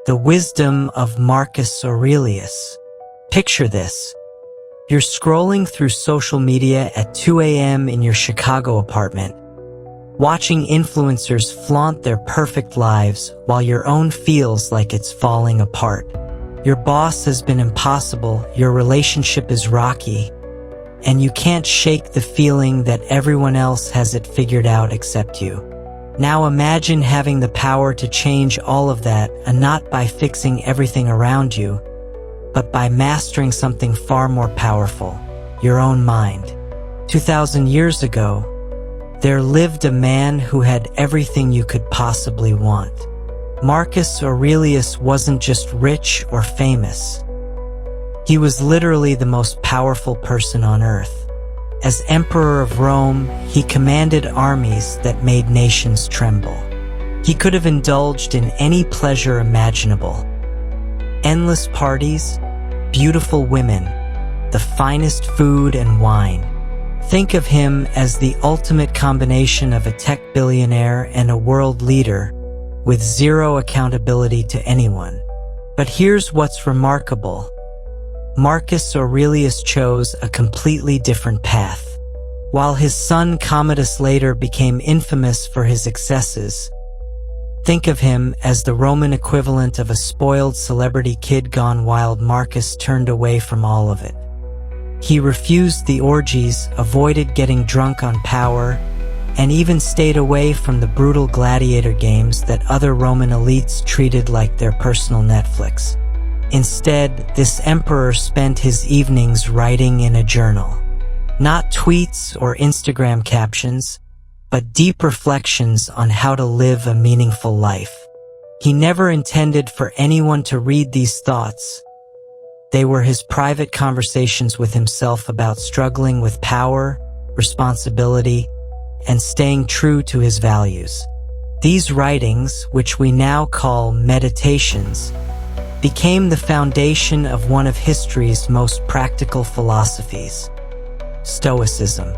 The wisdom of Marcus Aurelius. Picture this. You're scrolling through social media at 2 a.m. in your Chicago apartment, watching influencers flaunt their perfect lives while your own feels like it's falling apart. Your boss has been impossible, your relationship is rocky, and you can't shake the feeling that everyone else has it figured out except you. Now imagine having the power to change all of that, and not by fixing everything around you, but by mastering something far more powerful, your own mind. 2,000 years ago, there lived a man who had everything you could possibly want. Marcus Aurelius wasn't just rich or famous. He was literally the most powerful person on earth. As Emperor of Rome, he commanded armies that made nations tremble. He could have indulged in any pleasure imaginable. Endless parties, beautiful women, the finest food and wine. Think of him as the ultimate combination of a tech billionaire and a world leader, with zero accountability to anyone. But here's what's remarkable. Marcus Aurelius chose a completely different path. While his son Commodus later became infamous for his excesses, think of him as the Roman equivalent of a spoiled celebrity kid gone wild. Marcus turned away from all of it. He refused the orgies, avoided getting drunk on power, and even stayed away from the brutal gladiator games that other Roman elites treated like their personal Netflix. Instead, this emperor spent his evenings writing in a journal. Not tweets or Instagram captions, but deep reflections on how to live a meaningful life. He never intended for anyone to read these thoughts. They were his private conversations with himself about struggling with power, responsibility, and staying true to his values. These writings, which we now call meditations, became the foundation of one of history's most practical philosophies, Stoicism.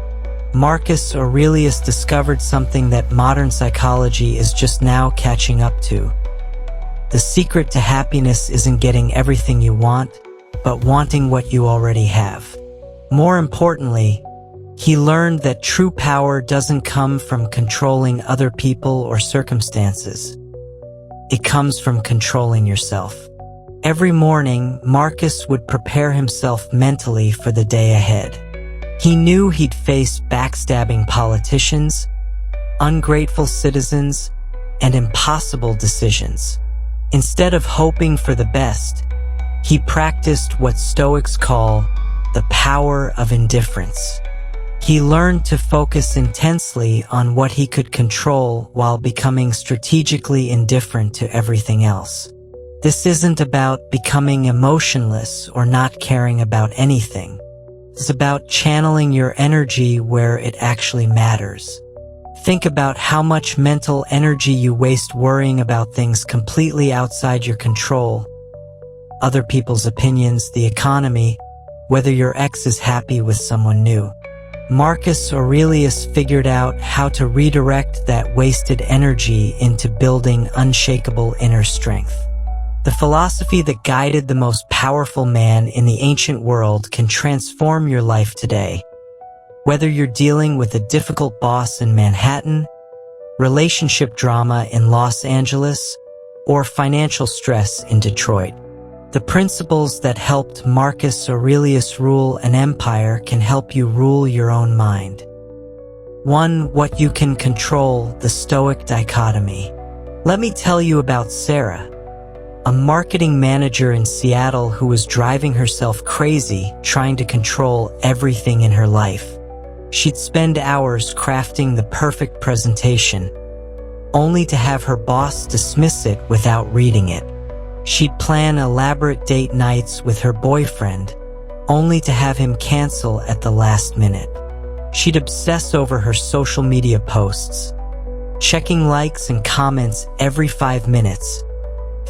Marcus Aurelius discovered something that modern psychology is just now catching up to. The secret to happiness isn't getting everything you want, but wanting what you already have. More importantly, he learned that true power doesn't come from controlling other people or circumstances. It comes from controlling yourself. Every morning, Marcus would prepare himself mentally for the day ahead. He knew he'd face backstabbing politicians, ungrateful citizens, and impossible decisions. Instead of hoping for the best, he practiced what Stoics call the power of indifference. He learned to focus intensely on what he could control while becoming strategically indifferent to everything else. This isn't about becoming emotionless or not caring about anything. It's about channeling your energy where it actually matters. Think about how much mental energy you waste worrying about things completely outside your control. Other people's opinions, the economy, whether your ex is happy with someone new. Marcus Aurelius figured out how to redirect that wasted energy into building unshakable inner strength. The philosophy that guided the most powerful man in the ancient world can transform your life today. Whether you're dealing with a difficult boss in Manhattan, relationship drama in Los Angeles, or financial stress in Detroit, the principles that helped Marcus Aurelius rule an empire can help you rule your own mind. 1. What you can control, the Stoic dichotomy. Let me tell you about Sarah, a marketing manager in Seattle who was driving herself crazy trying to control everything in her life. She'd spend hours crafting the perfect presentation, only to have her boss dismiss it without reading it. She'd plan elaborate date nights with her boyfriend, only to have him cancel at the last minute. She'd obsess over her social media posts, checking likes and comments every 5 minutes,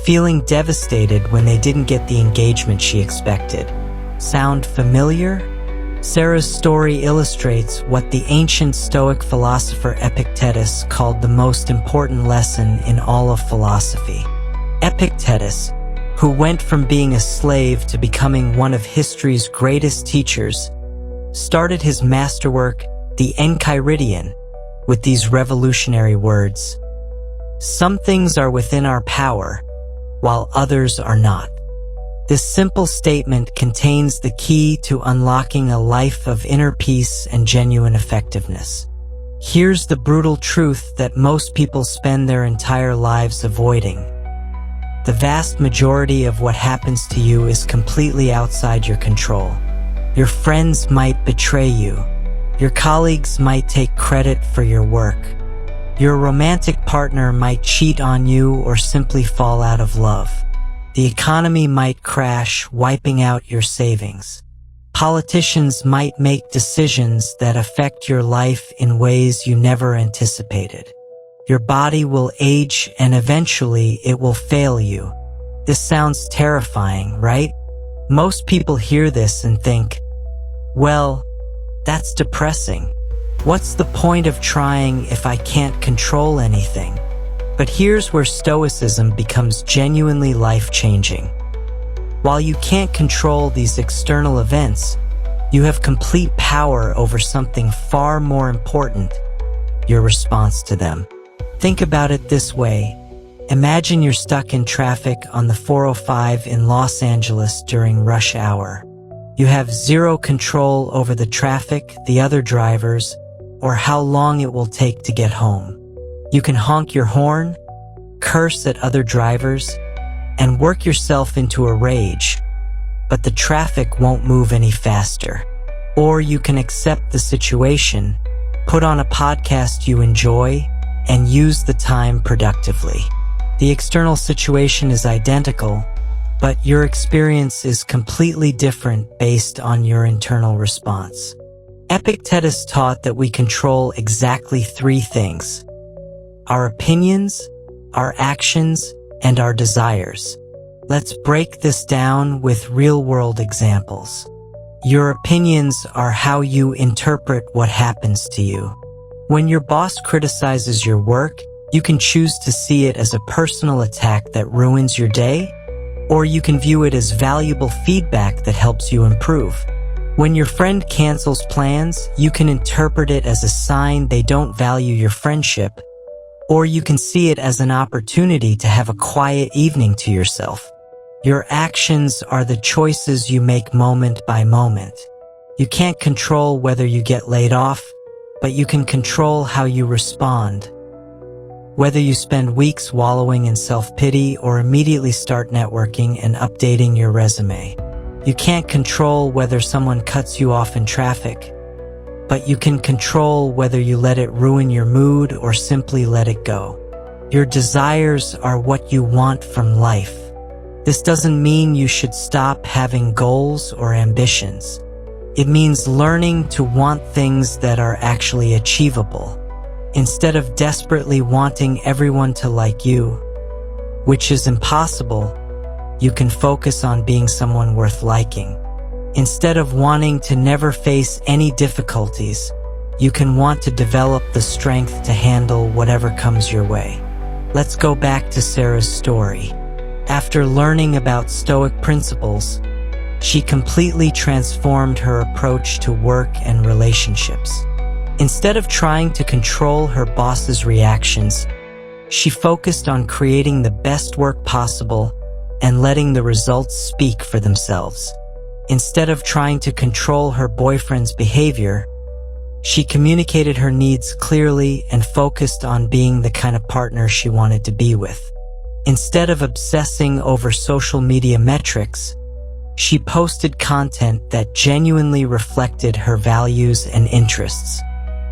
feeling devastated when they didn't get the engagement she expected. Sound familiar? Sarah's story illustrates what the ancient Stoic philosopher Epictetus called the most important lesson in all of philosophy. Epictetus, who went from being a slave to becoming one of history's greatest teachers, started his masterwork, the Enchiridion, with these revolutionary words: "Some things are within our power, while others are not." This simple statement contains the key to unlocking a life of inner peace and genuine effectiveness. Here's the brutal truth that most people spend their entire lives avoiding. The vast majority of what happens to you is completely outside your control. Your friends might betray you. Your colleagues might take credit for your work. Your romantic partner might cheat on you or simply fall out of love. The economy might crash, wiping out your savings. Politicians might make decisions that affect your life in ways you never anticipated. Your body will age and eventually it will fail you. This sounds terrifying, right? Most people hear this and think, well, that's depressing. What's the point of trying if I can't control anything? But here's where Stoicism becomes genuinely life-changing. While you can't control these external events, you have complete power over something far more important: your response to them. Think about it this way. Imagine you're stuck in traffic on the 405 in Los Angeles during rush hour. You have zero control over the traffic, the other drivers, or how long it will take to get home. You can honk your horn, curse at other drivers, and work yourself into a rage, but the traffic won't move any faster. Or you can accept the situation, put on a podcast you enjoy, and use the time productively. The external situation is identical, but your experience is completely different based on your internal response. Epictetus taught that we control exactly three things: our opinions, our actions, and our desires. Let's break this down with real-world examples. Your opinions are how you interpret what happens to you. When your boss criticizes your work, you can choose to see it as a personal attack that ruins your day, or you can view it as valuable feedback that helps you improve. When your friend cancels plans, you can interpret it as a sign they don't value your friendship, or you can see it as an opportunity to have a quiet evening to yourself. Your actions are the choices you make moment by moment. You can't control whether you get laid off, but you can control how you respond. Whether you spend weeks wallowing in self-pity or immediately start networking and updating your resume. You can't control whether someone cuts you off in traffic, but you can control whether you let it ruin your mood or simply let it go. Your desires are what you want from life. This doesn't mean you should stop having goals or ambitions. It means learning to want things that are actually achievable, instead of desperately wanting everyone to like you, which is impossible. You can focus on being someone worth liking. Instead of wanting to never face any difficulties, you can want to develop the strength to handle whatever comes your way. Let's go back to Sarah's story. After learning about Stoic principles, she completely transformed her approach to work and relationships. Instead of trying to control her boss's reactions, she focused on creating the best work possible and letting the results speak for themselves. Instead of trying to control her boyfriend's behavior, she communicated her needs clearly and focused on being the kind of partner she wanted to be with. Instead of obsessing over social media metrics, she posted content that genuinely reflected her values and interests.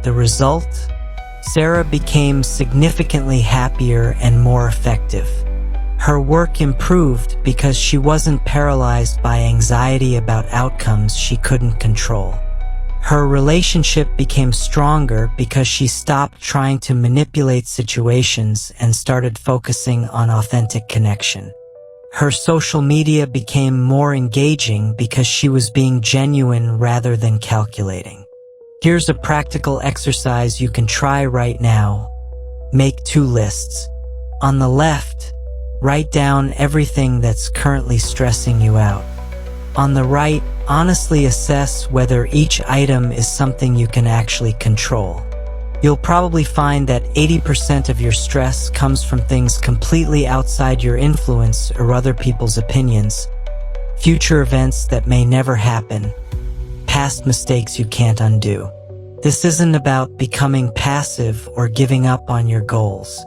The result? Sarah became significantly happier and more effective. Her work improved because she wasn't paralyzed by anxiety about outcomes she couldn't control. Her relationship became stronger because she stopped trying to manipulate situations and started focusing on authentic connection. Her social media became more engaging because she was being genuine rather than calculating. Here's a practical exercise you can try right now. Make two lists. On the left, Write down everything that's currently stressing you out. On the right, honestly assess whether each item is something you can actually control. You'll probably find that 80% of your stress comes from things completely outside your influence or other people's opinions, future events that may never happen, past mistakes you can't undo. This isn't about becoming passive or giving up on your goals.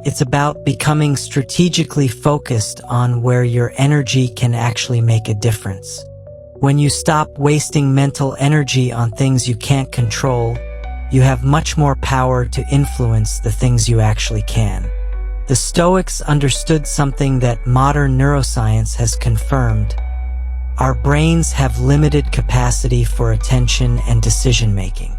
It's about becoming strategically focused on where your energy can actually make a difference. When you stop wasting mental energy on things you can't control, you have much more power to influence the things you actually can. The Stoics understood something that modern neuroscience has confirmed. Our brains have limited capacity for attention and decision-making.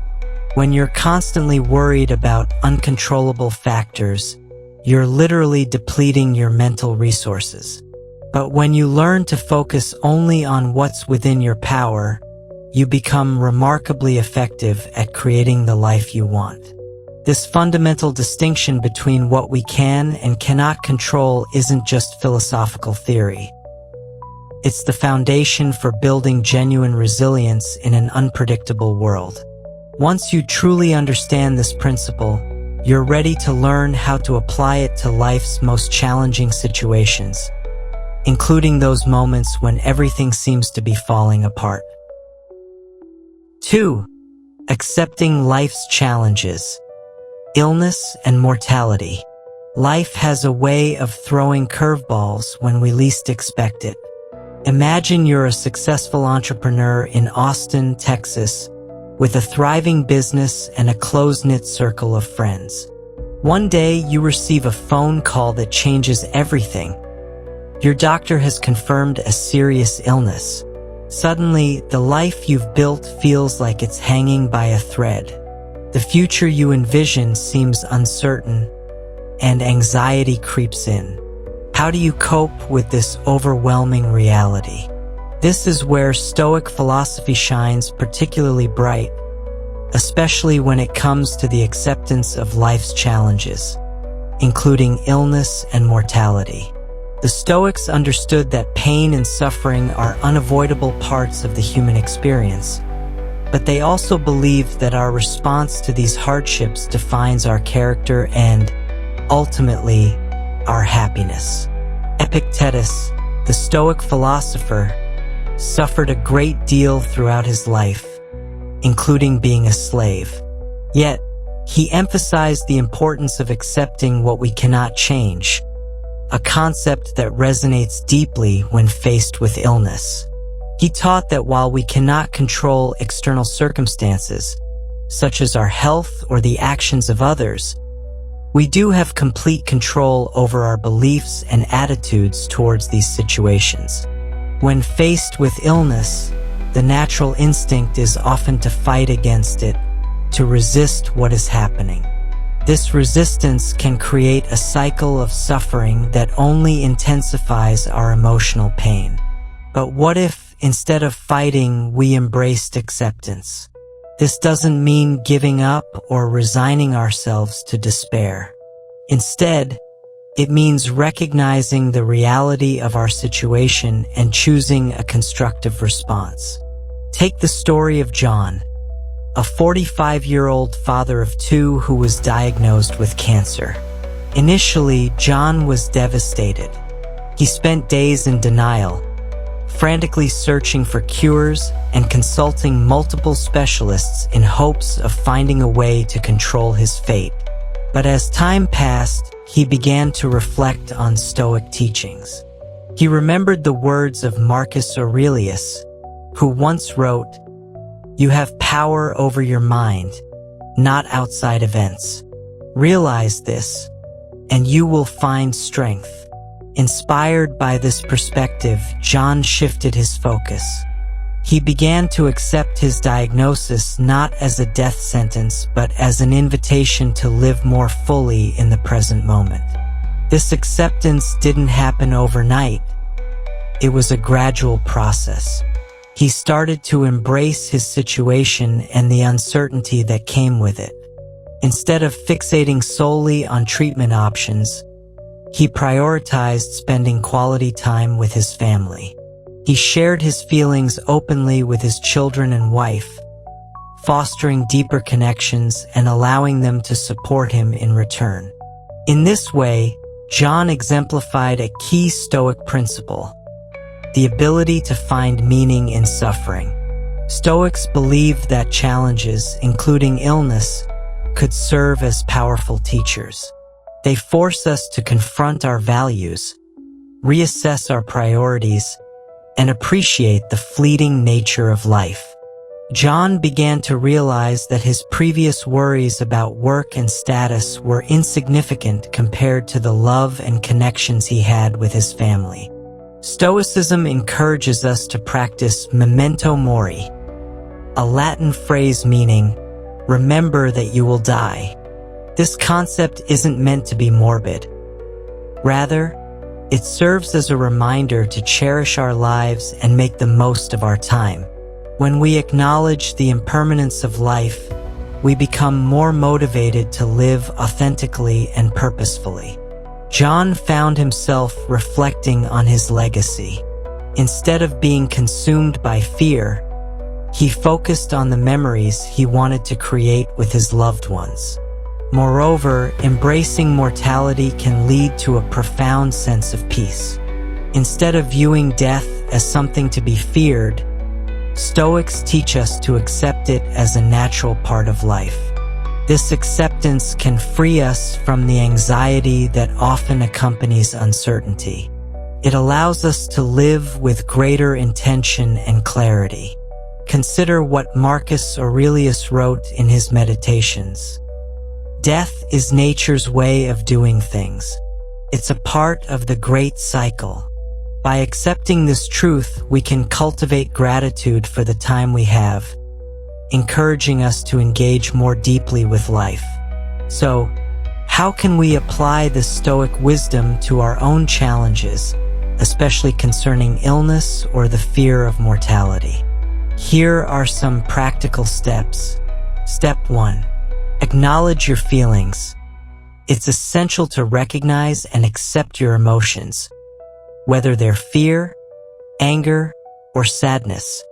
When you're constantly worried about uncontrollable factors, you're literally depleting your mental resources. But when you learn to focus only on what's within your power, you become remarkably effective at creating the life you want. This fundamental distinction between what we can and cannot control isn't just philosophical theory. It's the foundation for building genuine resilience in an unpredictable world. Once you truly understand this principle, you're ready to learn how to apply it to life's most challenging situations, including those moments when everything seems to be falling apart. 2. Accepting life's challenges. Illness and mortality. Life has a way of throwing curveballs when we least expect it. Imagine you're a successful entrepreneur in Austin, Texas, with a thriving business and a close-knit circle of friends. One day, you receive a phone call that changes everything. Your doctor has confirmed a serious illness. Suddenly, the life you've built feels like it's hanging by a thread. The future you envision seems uncertain, and anxiety creeps in. How do you cope with this overwhelming reality? This is where Stoic philosophy shines particularly bright, especially when it comes to the acceptance of life's challenges, including illness and mortality. The Stoics understood that pain and suffering are unavoidable parts of the human experience, but they also believed that our response to these hardships defines our character and, ultimately, our happiness. Epictetus, the Stoic philosopher, suffered a great deal throughout his life, including being a slave. Yet, he emphasized the importance of accepting what we cannot change, a concept that resonates deeply when faced with illness. He taught that while we cannot control external circumstances, such as our health or the actions of others, we do have complete control over our beliefs and attitudes towards these situations. When faced with illness, the natural instinct is often to fight against it, to resist what is happening. This resistance can create a cycle of suffering that only intensifies our emotional pain. But what if, instead of fighting, we embraced acceptance? This doesn't mean giving up or resigning ourselves to despair. Instead, it means recognizing the reality of our situation and choosing a constructive response. Take the story of John, a 45-year-old father of two who was diagnosed with cancer. Initially, John was devastated. He spent days in denial, frantically searching for cures and consulting multiple specialists in hopes of finding a way to control his fate. But as time passed, he began to reflect on Stoic teachings. He remembered the words of Marcus Aurelius, who once wrote, "You have power over your mind, not outside events. Realize this, and you will find strength." Inspired by this perspective, John shifted his focus. He began to accept his diagnosis not as a death sentence, but as an invitation to live more fully in the present moment. This acceptance didn't happen overnight. It was a gradual process. He started to embrace his situation and the uncertainty that came with it. Instead of fixating solely on treatment options, He prioritized spending quality time with his family. He shared his feelings openly with his children and wife, fostering deeper connections and allowing them to support him in return. In this way, John exemplified a key Stoic principle: the ability to find meaning in suffering. Stoics believed that challenges, including illness, could serve as powerful teachers. They force us to confront our values, reassess our priorities, and appreciate the fleeting nature of life. John began to realize that his previous worries about work and status were insignificant compared to the love and connections he had with his family. Stoicism encourages us to practice memento mori, a Latin phrase meaning, "remember that you will die." This concept isn't meant to be morbid. Rather, it serves as a reminder to cherish our lives and make the most of our time. When we acknowledge the impermanence of life, we become more motivated to live authentically and purposefully. John found himself reflecting on his legacy. Instead of being consumed by fear, he focused on the memories he wanted to create with his loved ones. Moreover, embracing mortality can lead to a profound sense of peace. Instead of viewing death as something to be feared, Stoics teach us to accept it as a natural part of life. This acceptance can free us from the anxiety that often accompanies uncertainty. It allows us to live with greater intention and clarity. Consider what Marcus Aurelius wrote in his Meditations. "Death is nature's way of doing things. It's a part of the great cycle. By accepting this truth, we can cultivate gratitude for the time we have, encouraging us to engage more deeply with life." So, how can we apply this Stoic wisdom to our own challenges, especially concerning illness or the fear of mortality? Here are some practical steps. Step 1. Acknowledge your feelings. It's essential to recognize and accept your emotions, whether they're fear, anger, or sadness.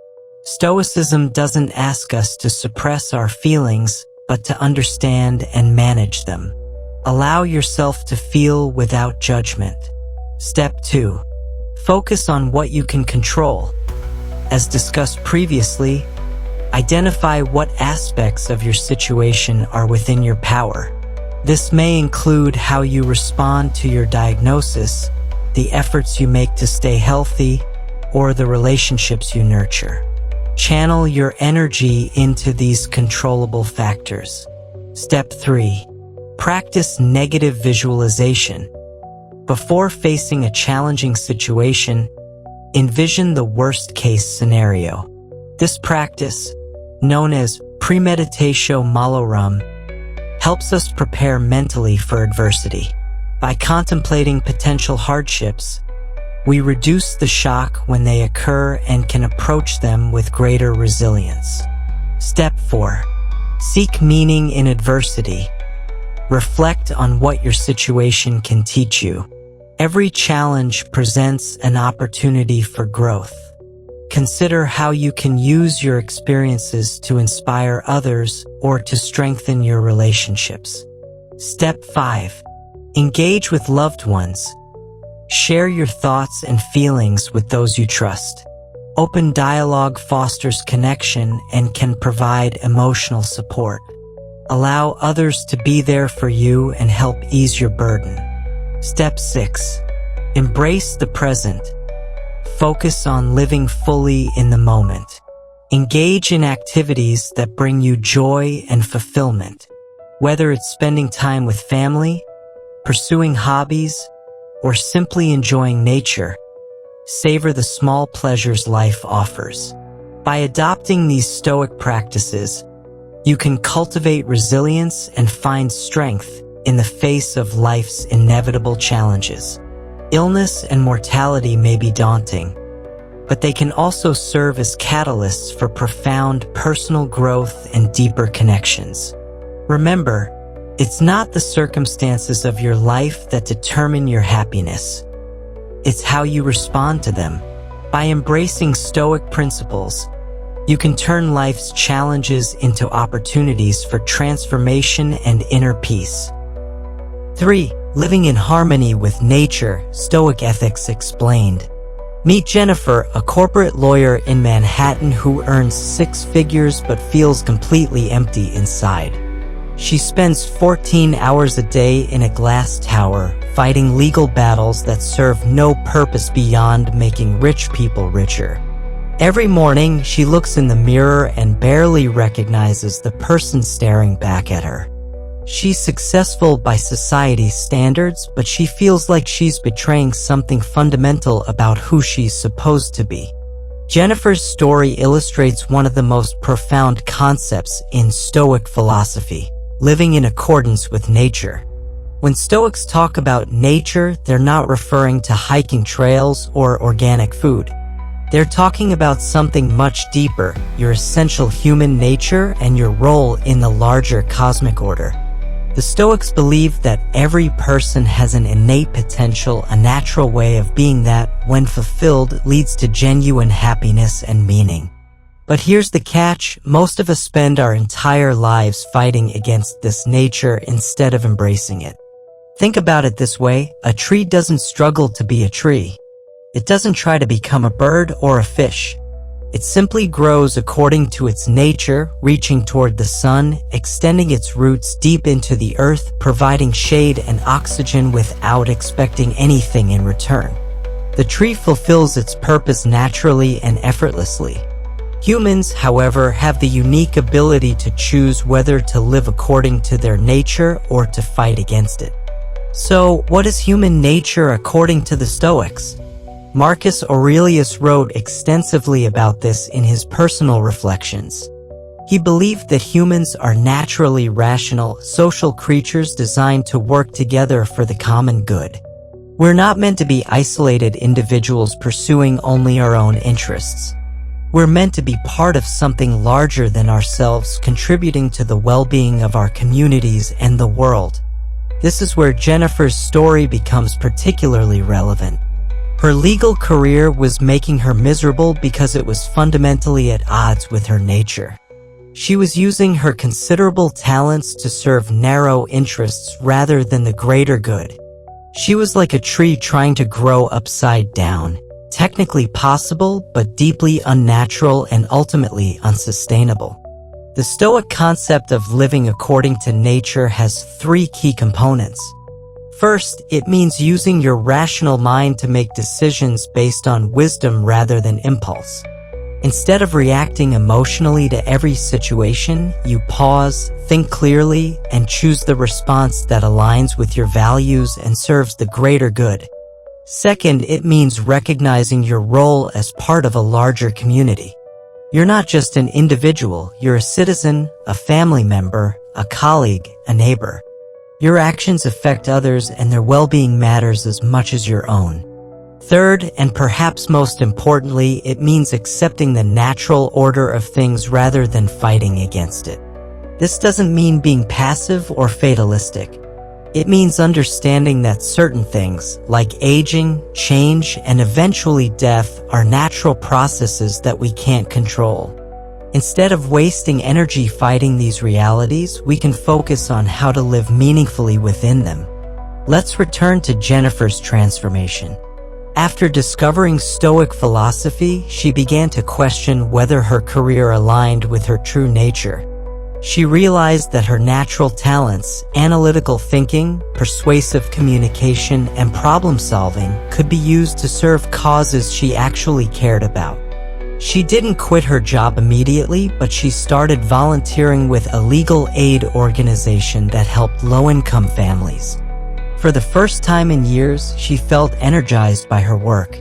Stoicism doesn't ask us to suppress our feelings, but to understand and manage them. Allow yourself to feel without judgment. Step 2. Focus on what you can control. As discussed previously, identify what aspects of your situation are within your power. This may include how you respond to your diagnosis, the efforts you make to stay healthy, or the relationships you nurture. Channel your energy into these controllable factors. Step 3. Practice negative visualization. Before facing a challenging situation, envision the worst-case scenario. This practice, known as premeditatio malorum, helps us prepare mentally for adversity. By contemplating potential hardships, we reduce the shock when they occur and can approach them with greater resilience. Step 4. Seek meaning in adversity. Reflect on what your situation can teach you. Every challenge presents an opportunity for growth. Consider how you can use your experiences to inspire others or to strengthen your relationships. Step 5. Engage with loved ones. Share your thoughts and feelings with those you trust. Open dialogue fosters connection and can provide emotional support. Allow others to be there for you and help ease your burden. Step 6. Embrace the present. Focus on living fully in the moment. Engage in activities that bring you joy and fulfillment. Whether it's spending time with family, pursuing hobbies, or simply enjoying nature, savor the small pleasures life offers. By adopting these Stoic practices, you can cultivate resilience and find strength in the face of life's inevitable challenges. Illness and mortality may be daunting, but they can also serve as catalysts for profound personal growth and deeper connections. Remember, It's not the circumstances of your life that determine your happiness. It's how you respond to them. By embracing Stoic principles, you can turn life's challenges into opportunities for transformation and inner peace. 3. Living in harmony with nature, Stoic ethics explained. Meet Jennifer, a corporate lawyer in Manhattan who earns 6 figures but feels completely empty inside. She spends 14 hours a day in a glass tower, fighting legal battles that serve no purpose beyond making rich people richer. Every morning, she looks in the mirror and barely recognizes the person staring back at her. She's successful by society's standards, but she feels like she's betraying something fundamental about who she's supposed to be. Jennifer's story illustrates one of the most profound concepts in Stoic philosophy: living in accordance with nature. When Stoics talk about nature, they're not referring to hiking trails or organic food. They're talking about something much deeper: your essential human nature and your role in the larger cosmic order. The Stoics believe that every person has an innate potential, a natural way of being that, when fulfilled, leads to genuine happiness and meaning. But here's the catch: most of us spend our entire lives fighting against this nature instead of embracing it. Think about it this way: a tree doesn't struggle to be a tree. It doesn't try to become a bird or a fish. It simply grows according to its nature, reaching toward the sun, extending its roots deep into the earth, providing shade and oxygen without expecting anything in return. The tree fulfills its purpose naturally and effortlessly. Humans, however, have the unique ability to choose whether to live according to their nature or to fight against it. So, what is human nature according to the Stoics? Marcus Aurelius wrote extensively about this in his personal reflections. He believed that humans are naturally rational, social creatures designed to work together for the common good. We're not meant to be isolated individuals pursuing only our own interests. We're meant to be part of something larger than ourselves, contributing to the well-being of our communities and the world. This is where Jennifer's story becomes particularly relevant. Her legal career was making her miserable because it was fundamentally at odds with her nature. She was using her considerable talents to serve narrow interests rather than the greater good. She was like a tree trying to grow upside down, technically possible but deeply unnatural and ultimately unsustainable. The Stoic concept of living according to nature has 3 key components. First, it means using your rational mind to make decisions based on wisdom rather than impulse. Instead of reacting emotionally to every situation, you pause, think clearly, and choose the response that aligns with your values and serves the greater good. Second, it means recognizing your role as part of a larger community. You're not just an individual, you're a citizen, a family member, a colleague, a neighbor. Your actions affect others and their well-being matters as much as your own. Third, and perhaps most importantly, it means accepting the natural order of things rather than fighting against it. This doesn't mean being passive or fatalistic. It means understanding that certain things, like aging, change, and eventually death, are natural processes that we can't control. Instead of wasting energy fighting these realities, we can focus on how to live meaningfully within them. Let's return to Jennifer's transformation. After discovering Stoic philosophy, she began to question whether her career aligned with her true nature. She realized that her natural talents, analytical thinking, persuasive communication, and problem-solving could be used to serve causes she actually cared about. She didn't quit her job immediately, but she started volunteering with a legal aid organization that helped low-income families. For the first time in years, she felt energized by her work.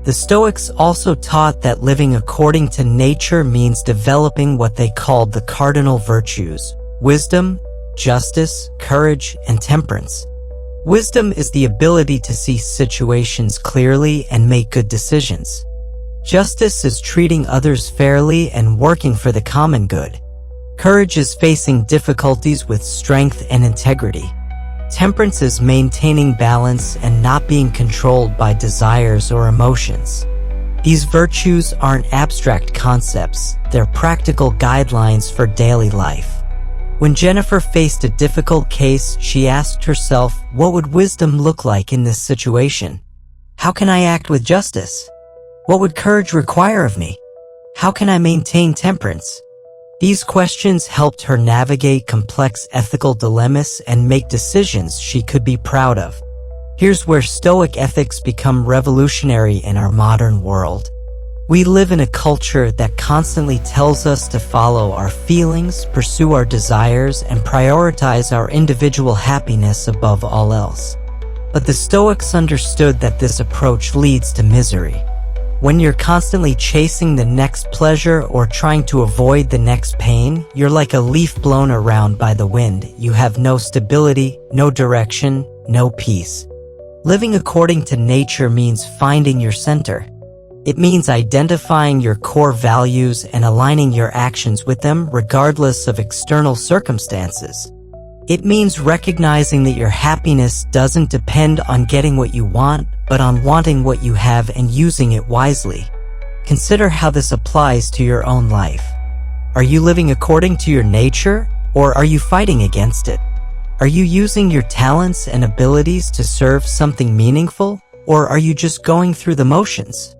The Stoics also taught that living according to nature means developing what they called the cardinal virtues: wisdom, justice, courage, and temperance. Wisdom is the ability to see situations clearly and make good decisions. Justice is treating others fairly and working for the common good. Courage is facing difficulties with strength and integrity. Temperance is maintaining balance and not being controlled by desires or emotions. These virtues aren't abstract concepts, they're practical guidelines for daily life. When Jennifer faced a difficult case, she asked herself, what would wisdom look like in this situation? How can I act with justice? What would courage require of me? How can I maintain temperance? These questions helped her navigate complex ethical dilemmas and make decisions she could be proud of. Here's where Stoic ethics become revolutionary in our modern world. We live in a culture that constantly tells us to follow our feelings, pursue our desires, and prioritize our individual happiness above all else. But the Stoics understood that this approach leads to misery. When you're constantly chasing the next pleasure or trying to avoid the next pain, you're like a leaf blown around by the wind. You have no stability, no direction, no peace. Living according to nature means finding your center. It means identifying your core values and aligning your actions with them regardless of external circumstances. It means recognizing that your happiness doesn't depend on getting what you want, but on wanting what you have and using it wisely. Consider how this applies to your own life. Are you living according to your nature, or are you fighting against it? Are you using your talents and abilities to serve something meaningful, or are you just going through the motions?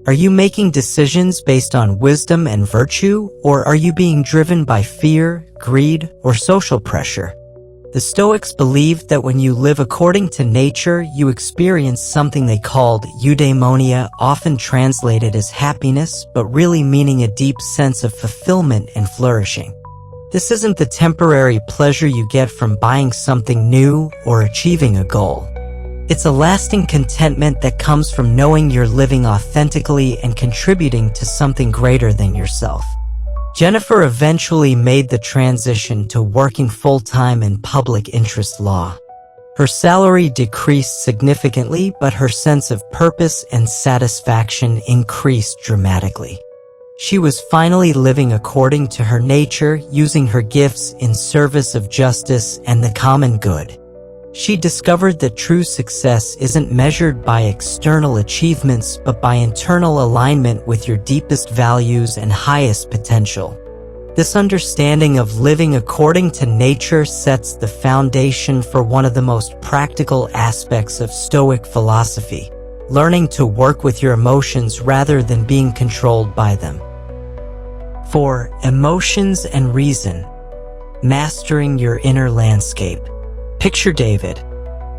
Are you making decisions based on wisdom and virtue, or are you being driven by fear, greed, or social pressure? The Stoics believed that when you live according to nature, you experience something they called eudaimonia, often translated as happiness, but really meaning a deep sense of fulfillment and flourishing. This isn't the temporary pleasure you get from buying something new or achieving a goal. It's a lasting contentment that comes from knowing you're living authentically and contributing to something greater than yourself. Jennifer eventually made the transition to working full-time in public interest law. Her salary decreased significantly, but her sense of purpose and satisfaction increased dramatically. She was finally living according to her nature, using her gifts in service of justice and the common good. She discovered that true success isn't measured by external achievements but by internal alignment with your deepest values and highest potential. This understanding of living according to nature sets the foundation for one of the most practical aspects of Stoic philosophy, learning to work with your emotions rather than being controlled by them. 4. Emotions and reason. Mastering your inner landscape. Picture David,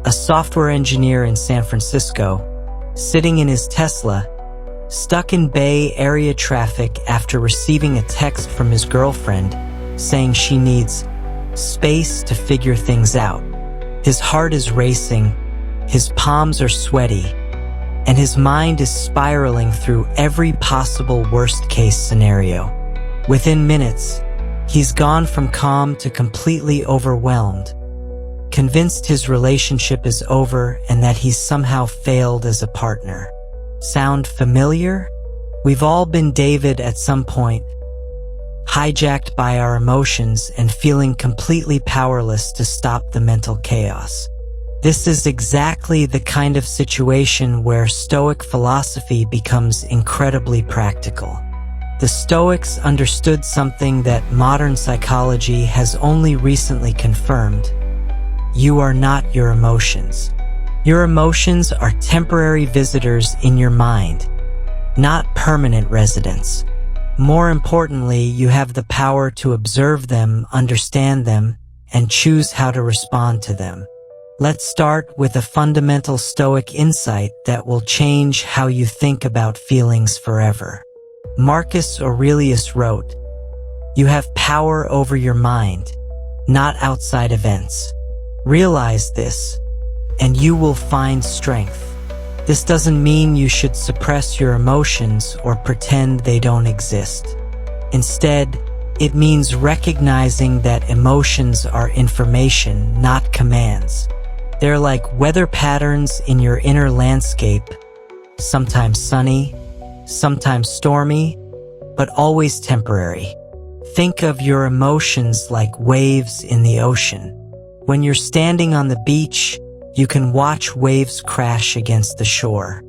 a software engineer in San Francisco, sitting in his Tesla, stuck in Bay Area traffic after receiving a text from his girlfriend saying she needs space to figure things out. His heart is racing, his palms are sweaty, and his mind is spiraling through every possible worst-case scenario. Within minutes, he's gone from calm to completely overwhelmed, convinced his relationship is over and that he's somehow failed as a partner. Sound familiar? We've all been David at some point, hijacked by our emotions and feeling completely powerless to stop the mental chaos. This is exactly the kind of situation where Stoic philosophy becomes incredibly practical. The Stoics understood something that modern psychology has only recently confirmed. You are not your emotions. Your emotions are temporary visitors in your mind, not permanent residents. More importantly, you have the power to observe them, understand them, and choose how to respond to them. Let's start with a fundamental Stoic insight that will change how you think about feelings forever. Marcus Aurelius wrote, "You have power over your mind, not outside events. Realize this, and you will find strength." This doesn't mean you should suppress your emotions or pretend they don't exist. Instead, it means recognizing that emotions are information, not commands. They're like weather patterns in your inner landscape, sometimes sunny, sometimes stormy, but always temporary. Think of your emotions like waves in the ocean. When you're standing on the beach, you can watch waves crash against the shore.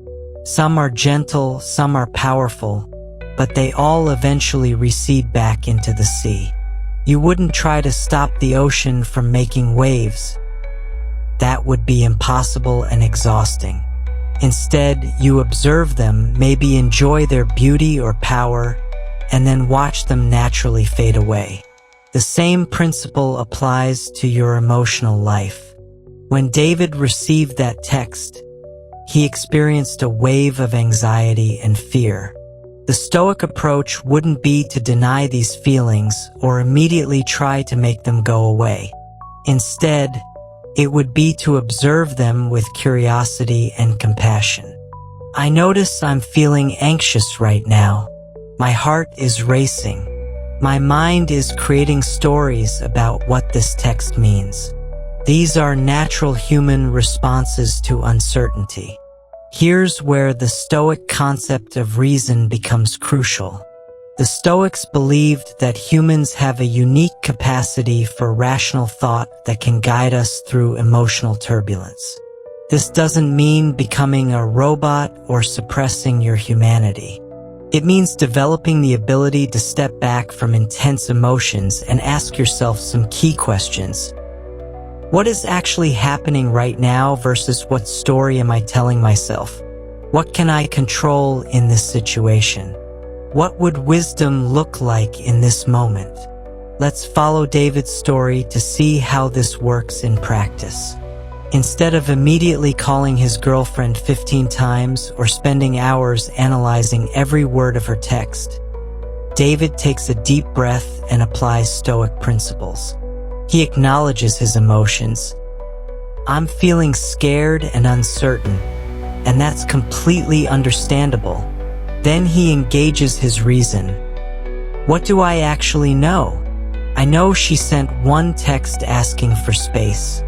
Some are gentle, some are powerful, but they all eventually recede back into the sea. You wouldn't try to stop the ocean from making waves. That would be impossible and exhausting. Instead, you observe them, maybe enjoy their beauty or power, and then watch them naturally fade away. The same principle applies to your emotional life. When David received that text, he experienced a wave of anxiety and fear. The Stoic approach wouldn't be to deny these feelings or immediately try to make them go away. Instead, it would be to observe them with curiosity and compassion. I notice I'm feeling anxious right now. My heart is racing. My mind is creating stories about what this text means. These are natural human responses to uncertainty. Here's where the Stoic concept of reason becomes crucial. The Stoics believed that humans have a unique capacity for rational thought that can guide us through emotional turbulence. This doesn't mean becoming a robot or suppressing your humanity. It means developing the ability to step back from intense emotions and ask yourself some key questions. What is actually happening right now versus what story am I telling myself? What can I control in this situation? What would wisdom look like in this moment? Let's follow David's story to see how this works in practice. Instead of immediately calling his girlfriend 15 times or spending hours analyzing every word of her text, David takes a deep breath and applies Stoic principles. He acknowledges his emotions. I'm feeling scared and uncertain, and that's completely understandable. Then he engages his reason. What do I actually know? I know she sent one text asking for space.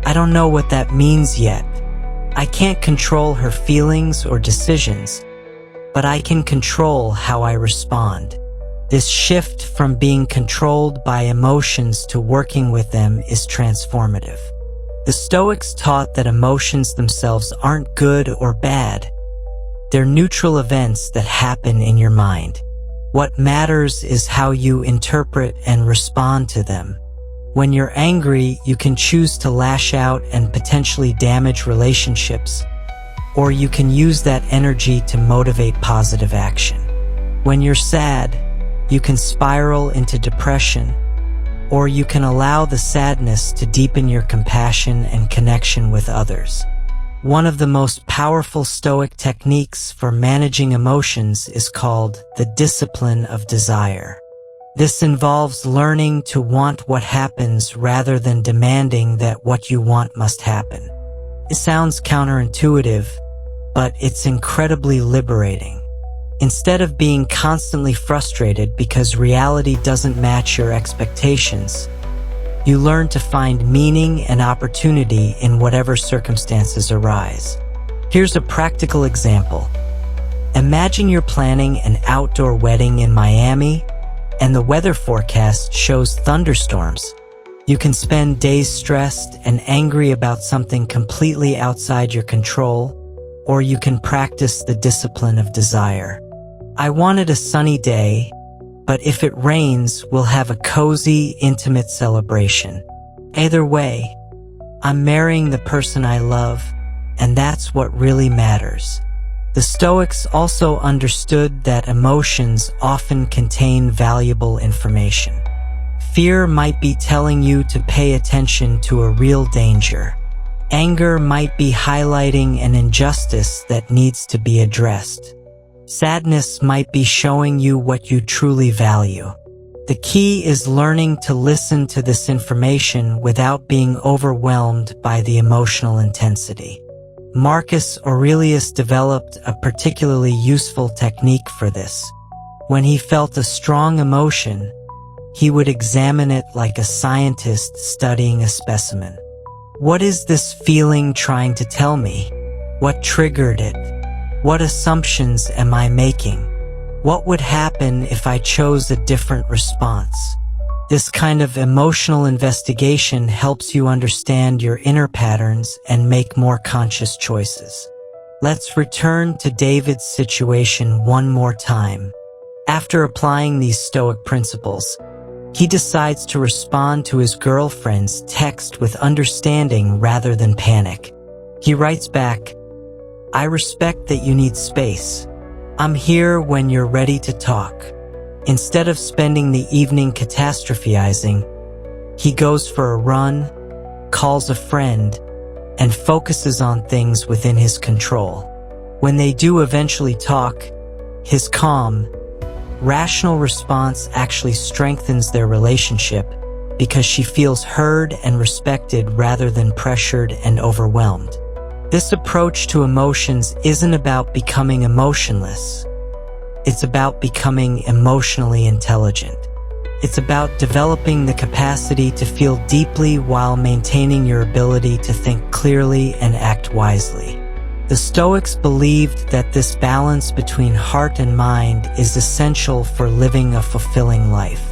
I don't know what that means yet. I can't control her feelings or decisions, but I can control how I respond. This shift from being controlled by emotions to working with them is transformative. The Stoics taught that emotions themselves aren't good or bad. They're neutral events that happen in your mind. What matters is how you interpret and respond to them. When you're angry, you can choose to lash out and potentially damage relationships, or you can use that energy to motivate positive action. When you're sad, you can spiral into depression, or you can allow the sadness to deepen your compassion and connection with others. One of the most powerful Stoic techniques for managing emotions is called the discipline of desire. This involves learning to want what happens rather than demanding that what you want must happen. It sounds counterintuitive, but it's incredibly liberating. Instead of being constantly frustrated because reality doesn't match your expectations, you learn to find meaning and opportunity in whatever circumstances arise. Here's a practical example. Imagine you're planning an outdoor wedding in Miami, and the weather forecast shows thunderstorms. You can spend days stressed and angry about something completely outside your control, or you can practice the discipline of desire. I wanted a sunny day, but if it rains, we'll have a cozy, intimate celebration. Either way, I'm marrying the person I love, and that's what really matters. The Stoics also understood that emotions often contain valuable information. Fear might be telling you to pay attention to a real danger. Anger might be highlighting an injustice that needs to be addressed. Sadness might be showing you what you truly value. The key is learning to listen to this information without being overwhelmed by the emotional intensity. Marcus Aurelius developed a particularly useful technique for this. When he felt a strong emotion, he would examine it like a scientist studying a specimen. What is this feeling trying to tell me? What triggered it? What assumptions am I making? What would happen if I chose a different response? This kind of emotional investigation helps you understand your inner patterns and make more conscious choices. Let's return to David's situation one more time. After applying these Stoic principles, he decides to respond to his girlfriend's text with understanding rather than panic. He writes back, "I respect that you need space. I'm here when you're ready to talk." Instead of spending the evening catastrophizing, he goes for a run, calls a friend, and focuses on things within his control. When they do eventually talk, his calm, rational response actually strengthens their relationship because she feels heard and respected rather than pressured and overwhelmed. This approach to emotions isn't about becoming emotionless. It's about becoming emotionally intelligent. It's about developing the capacity to feel deeply while maintaining your ability to think clearly and act wisely. The Stoics believed that this balance between heart and mind is essential for living a fulfilling life.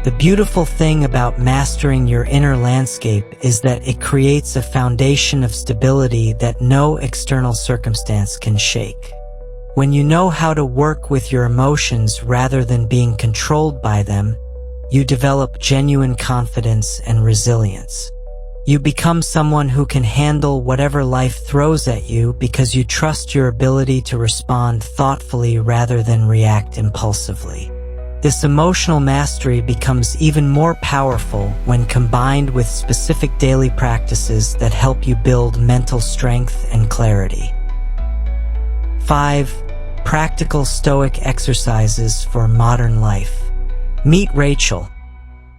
The beautiful thing about mastering your inner landscape is that it creates a foundation of stability that no external circumstance can shake. When you know how to work with your emotions rather than being controlled by them, you develop genuine confidence and resilience. You become someone who can handle whatever life throws at you because you trust your ability to respond thoughtfully rather than react impulsively. This emotional mastery becomes even more powerful when combined with specific daily practices that help you build mental strength and clarity. 5. Practical Stoic exercises for modern life. Meet Rachel,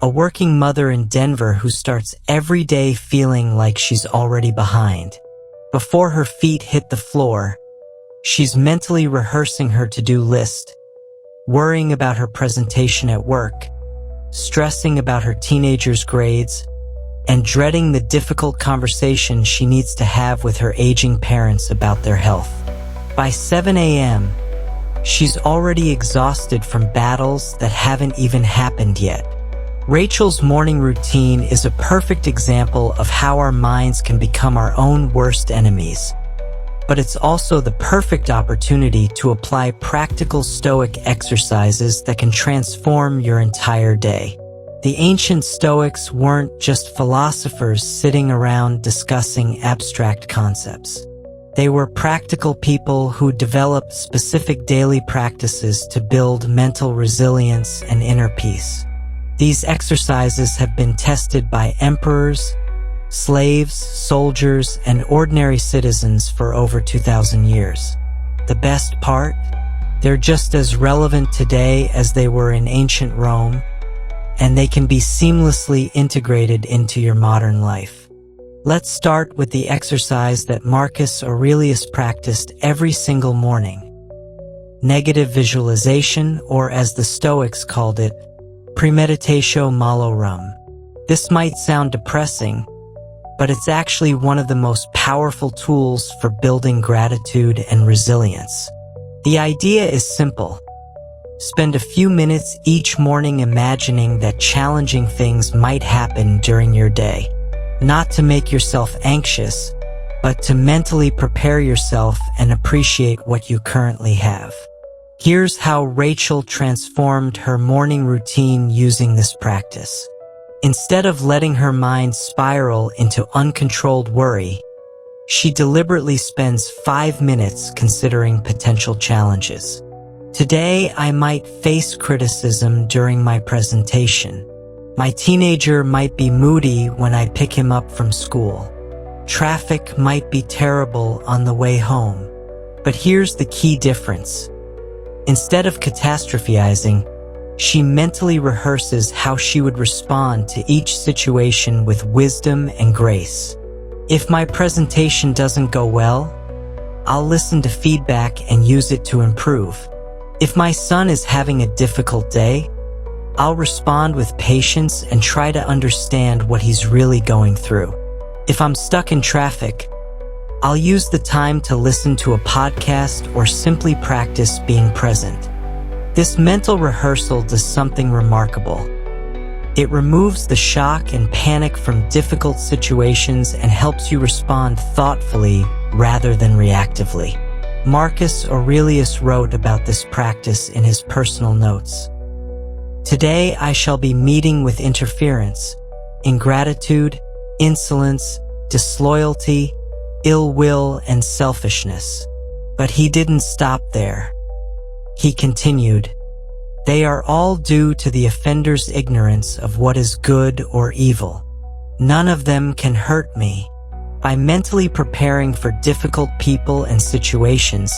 a working mother in Denver who starts every day feeling like she's already behind. Before her feet hit the floor, she's mentally rehearsing her to-do list, worrying about her presentation at work, stressing about her teenager's grades, and dreading the difficult conversation she needs to have with her aging parents about their health. By 7 a.m., she's already exhausted from battles that haven't even happened yet. Rachel's morning routine is a perfect example of how our minds can become our own worst enemies. But it's also the perfect opportunity to apply practical Stoic exercises that can transform your entire day. The ancient Stoics weren't just philosophers sitting around discussing abstract concepts. They were practical people who developed specific daily practices to build mental resilience and inner peace. These exercises have been tested by emperors, slaves, soldiers, and ordinary citizens for over 2,000 years. The best part? They're just as relevant today as they were in ancient Rome, and they can be seamlessly integrated into your modern life. Let's start with the exercise that Marcus Aurelius practiced every single morning. Negative visualization, or as the Stoics called it, premeditatio malorum. This might sound depressing, but it's actually one of the most powerful tools for building gratitude and resilience. The idea is simple. Spend a few minutes each morning imagining that challenging things might happen during your day. Not to make yourself anxious, but to mentally prepare yourself and appreciate what you currently have. Here's how Rachel transformed her morning routine using this practice. Instead of letting her mind spiral into uncontrolled worry, she deliberately spends 5 minutes considering potential challenges. Today, I might face criticism during my presentation. My teenager might be moody when I pick him up from school. Traffic might be terrible on the way home. But here's the key difference. Instead of catastrophizing, she mentally rehearses how she would respond to each situation with wisdom and grace. If my presentation doesn't go well, I'll listen to feedback and use it to improve. If my son is having a difficult day, I'll respond with patience and try to understand what he's really going through. If I'm stuck in traffic, I'll use the time to listen to a podcast or simply practice being present. This mental rehearsal does something remarkable. It removes the shock and panic from difficult situations and helps you respond thoughtfully rather than reactively. Marcus Aurelius wrote about this practice in his personal notes. Today I shall be meeting with interference, ingratitude, insolence, disloyalty, ill will, and selfishness. But he didn't stop there. He continued, "They are all due to the offender's ignorance of what is good or evil. None of them can hurt me." By mentally preparing for difficult people and situations,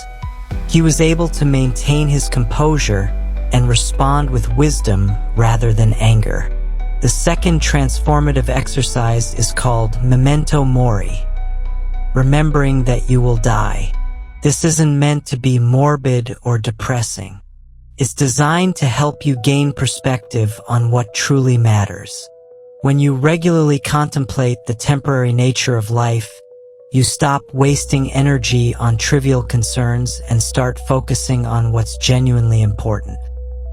he was able to maintain his composure and respond with wisdom rather than anger. The second transformative exercise is called memento mori, remembering that you will die. This isn't meant to be morbid or depressing. It's designed to help you gain perspective on what truly matters. When you regularly contemplate the temporary nature of life, you stop wasting energy on trivial concerns and start focusing on what's genuinely important.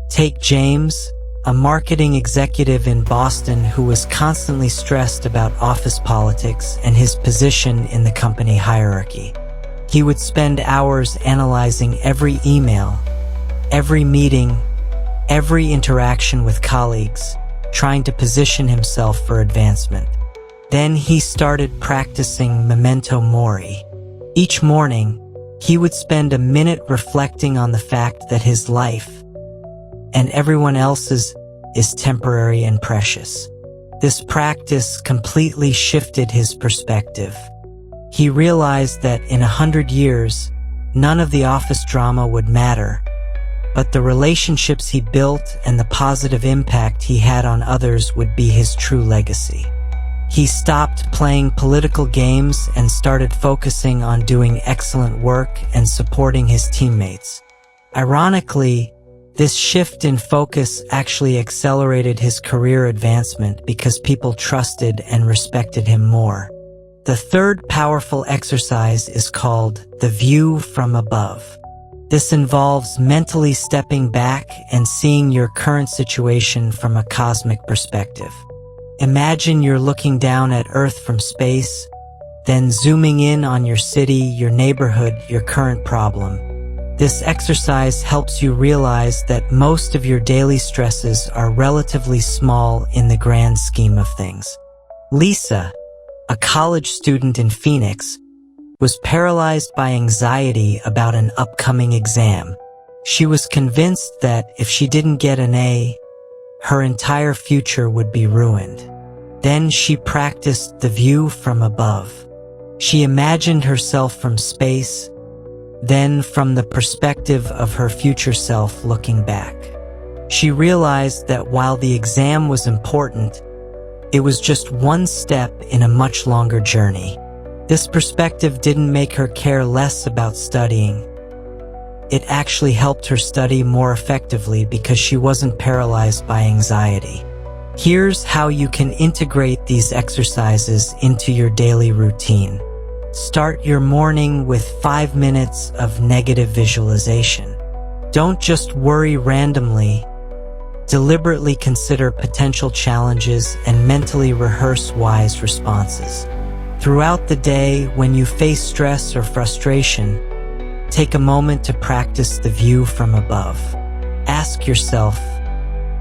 Take James, a marketing executive in Boston who was constantly stressed about office politics and his position in the company hierarchy. He would spend hours analyzing every email, every meeting, every interaction with colleagues, trying to position himself for advancement. Then he started practicing memento mori. Each morning, he would spend a minute reflecting on the fact that his life, and everyone else's, is temporary and precious. This practice completely shifted his perspective. He realized that in 100 years, none of the office drama would matter, but the relationships he built and the positive impact he had on others would be his true legacy. He stopped playing political games and started focusing on doing excellent work and supporting his teammates. Ironically, this shift in focus actually accelerated his career advancement because people trusted and respected him more. The third powerful exercise is called the view from above. This involves mentally stepping back and seeing your current situation from a cosmic perspective. Imagine you're looking down at Earth from space, then zooming in on your city, your neighborhood, your current problem. This exercise helps you realize that most of your daily stresses are relatively small in the grand scheme of things. Lisa, a college student in Phoenix, was paralyzed by anxiety about an upcoming exam. She was convinced that if she didn't get an A, her entire future would be ruined. Then she practiced the view from above. She imagined herself from space, then from the perspective of her future self looking back. She realized that while the exam was important, it was just one step in a much longer journey. This perspective didn't make her care less about studying. It actually helped her study more effectively because she wasn't paralyzed by anxiety. Here's how you can integrate these exercises into your daily routine. Start your morning with 5 minutes of negative visualization. Don't just worry randomly. Deliberately consider potential challenges and mentally rehearse wise responses. Throughout the day, when you face stress or frustration, take a moment to practice the view from above. Ask yourself,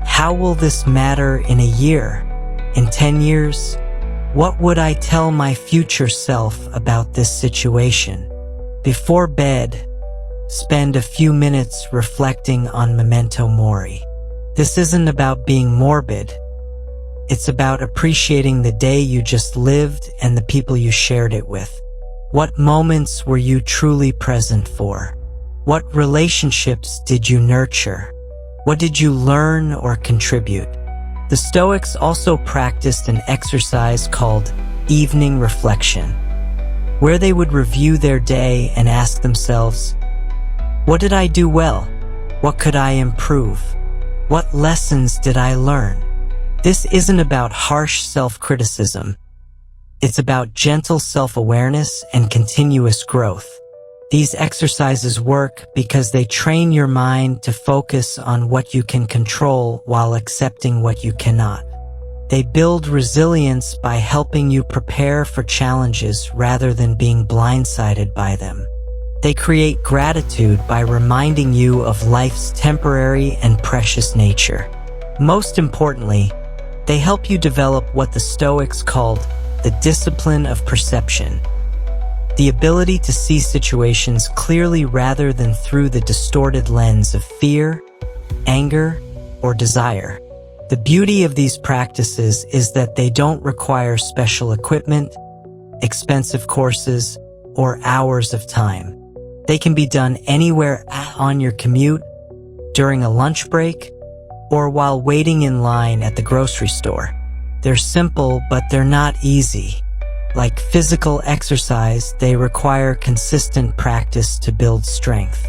how will this matter in a year? In 10 years? What would I tell my future self about this situation? Before bed, spend a few minutes reflecting on memento mori. This isn't about being morbid. It's about appreciating the day you just lived and the people you shared it with. What moments were you truly present for? What relationships did you nurture? What did you learn or contribute? The Stoics also practiced an exercise called evening reflection, where they would review their day and ask themselves, what did I do well? What could I improve? What lessons did I learn? This isn't about harsh self-criticism. It's about gentle self-awareness and continuous growth. These exercises work because they train your mind to focus on what you can control while accepting what you cannot. They build resilience by helping you prepare for challenges rather than being blindsided by them. They create gratitude by reminding you of life's temporary and precious nature. Most importantly, they help you develop what the Stoics called the discipline of perception. The ability to see situations clearly rather than through the distorted lens of fear, anger, or desire. The beauty of these practices is that they don't require special equipment, expensive courses, or hours of time. They can be done anywhere on your commute, during a lunch break, or while waiting in line at the grocery store. They're simple, but they're not easy. Like physical exercise, they require consistent practice to build strength.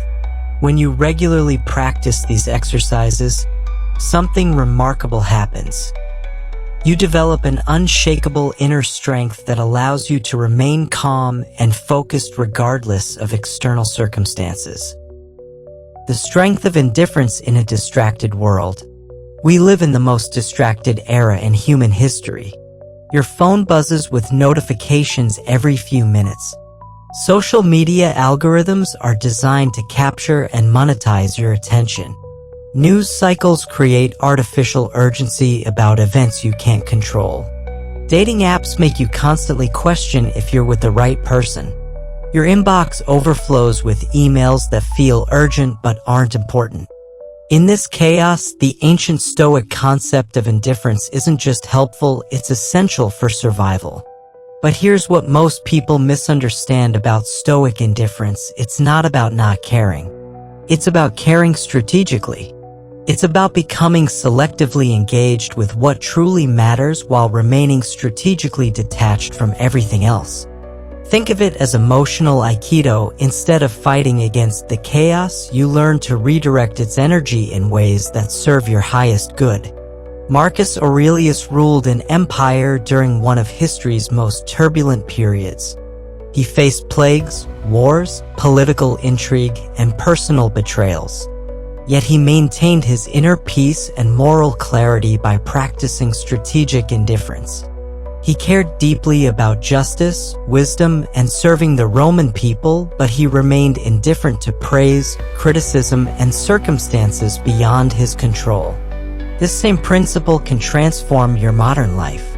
When you regularly practice these exercises, something remarkable happens. You develop an unshakable inner strength that allows you to remain calm and focused regardless of external circumstances. The strength of indifference in a distracted world. We live in the most distracted era in human history. Your phone buzzes with notifications every few minutes. Social media algorithms are designed to capture and monetize your attention. News cycles create artificial urgency about events you can't control. Dating apps make you constantly question if you're with the right person. Your inbox overflows with emails that feel urgent but aren't important. In this chaos, the ancient Stoic concept of indifference isn't just helpful, it's essential for survival. But here's what most people misunderstand about Stoic indifference: it's not about not caring. It's about caring strategically. It's about becoming selectively engaged with what truly matters while remaining strategically detached from everything else. Think of it as emotional Aikido. Instead of fighting against the chaos, you learn to redirect its energy in ways that serve your highest good. Marcus Aurelius ruled an empire during one of history's most turbulent periods. He faced plagues, wars, political intrigue, and personal betrayals. Yet he maintained his inner peace and moral clarity by practicing strategic indifference. He cared deeply about justice, wisdom, and serving the Roman people, but he remained indifferent to praise, criticism, and circumstances beyond his control. This same principle can transform your modern life.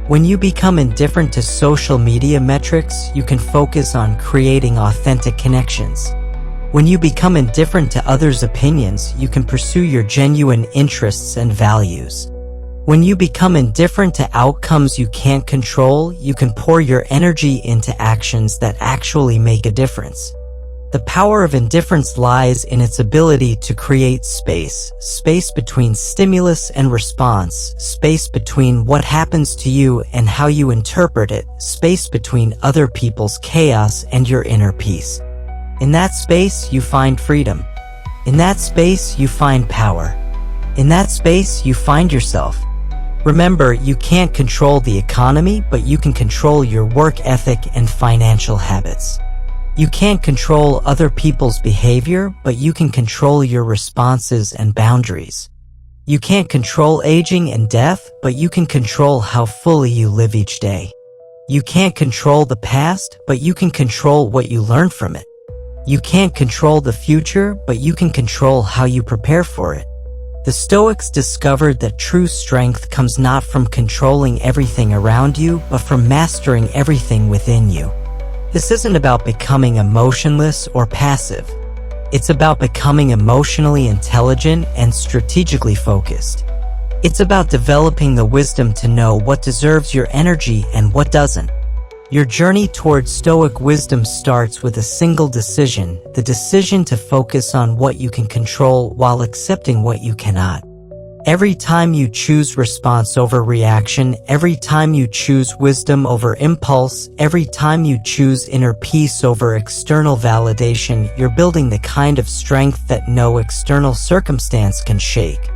When you become indifferent to social media metrics, you can focus on creating authentic connections. When you become indifferent to others' opinions, you can pursue your genuine interests and values. When you become indifferent to outcomes you can't control, you can pour your energy into actions that actually make a difference. The power of indifference lies in its ability to create space between stimulus and response, space between what happens to you and how you interpret it, space between other people's chaos and your inner peace. In that space, you find freedom. In that space, you find power. In that space, you find yourself. Remember, you can't control the economy, but you can control your work ethic and financial habits. You can't control other people's behavior, but you can control your responses and boundaries. You can't control aging and death, but you can control how fully you live each day. You can't control the past, but you can control what you learn from it. You can't control the future, but you can control how you prepare for it. The Stoics discovered that true strength comes not from controlling everything around you, but from mastering everything within you. This isn't about becoming emotionless or passive. It's about becoming emotionally intelligent and strategically focused. It's about developing the wisdom to know what deserves your energy and what doesn't. Your journey towards Stoic wisdom starts with a single decision, the decision to focus on what you can control while accepting what you cannot. Every time you choose response over reaction, every time you choose wisdom over impulse, every time you choose inner peace over external validation, you're building the kind of strength that no external circumstance can shake.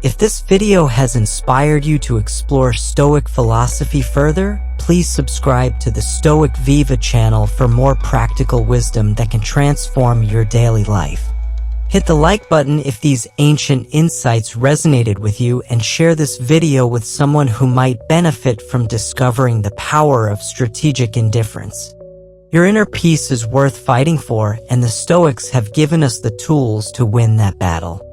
If this video has inspired you to explore Stoic philosophy further, please subscribe to the Stoic Viva channel for more practical wisdom that can transform your daily life. Hit the like button if these ancient insights resonated with you, and share this video with someone who might benefit from discovering the power of strategic indifference. Your inner peace is worth fighting for, and the Stoics have given us the tools to win that battle.